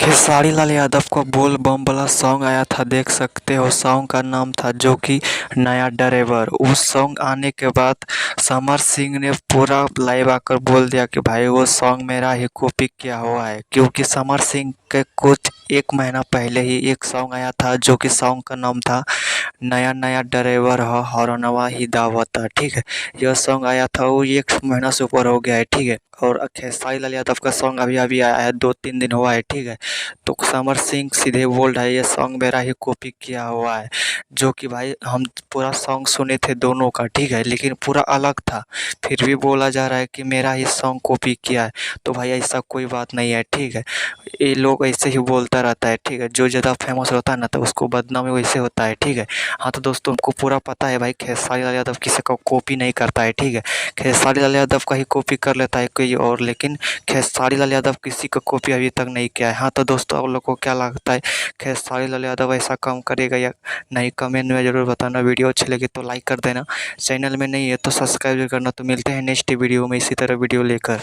खेसारी लाल यादव का बोल बम वाला सॉन्ग आया था, देख सकते हो। सॉन्ग का नाम था जो कि नया ड्राइवर। उस सॉन्ग आने के बाद समर सिंह ने पूरा लाइव आकर बोल दिया कि भाई वो सॉन्ग मेरा ही कॉपी किया हुआ है, क्योंकि समर सिंह के कुछ एक महीना पहले ही एक सॉन्ग आया था जो कि सॉन्ग का नाम था नया नया ड्राइवर हो हरनवा ही दावत है, ठीक है। यह सॉन्ग आया था, वो एक महीना से ऊपर हो गया है, ठीक है। और खेसारी लाल यादव का सॉन्ग अभी अभी आया है, 2-3 दिन हुआ है, ठीक है। तो समर सिंह सीधे बोल रहा है ये सॉन्ग मेरा ही कॉपी किया हुआ है, जो कि भाई हम पूरा सॉन्ग सुने थे दोनों का, ठीक है, लेकिन पूरा अलग था। फिर भी बोला जा रहा है कि मेरा ही सॉन्ग कॉपी किया है। तो भाई ऐसा कोई बात नहीं है, ठीक है। ये लोग ऐसे ही बोलता रहता है, ठीक है। जो ज़्यादा फेमस होता है ना तो उसको बदनामी वैसे होता है, ठीक है। हाँ तो दोस्तों हमको पूरा पता है भाई, खेसारी लाल यादव किसी का कॉपी नहीं करता है, ठीक है। खेसारी लाल यादव का ही कॉपी कर लेता है कोई और, लेकिन खेसारी लाल यादव किसी का कॉपी अभी तक नहीं किया है। हाँ तो दोस्तों आप लोग को क्या लगता है, खेसारी लाल यादव ऐसा काम करेगा या नहीं? कमेंट में ज़रूर बताना। वीडियो अच्छी लगी तो लाइक कर देना, चैनल में नहीं है तो सब्सक्राइब करना। तो मिलते हैं नेक्स्ट वीडियो में इसी तरह वीडियो लेकर।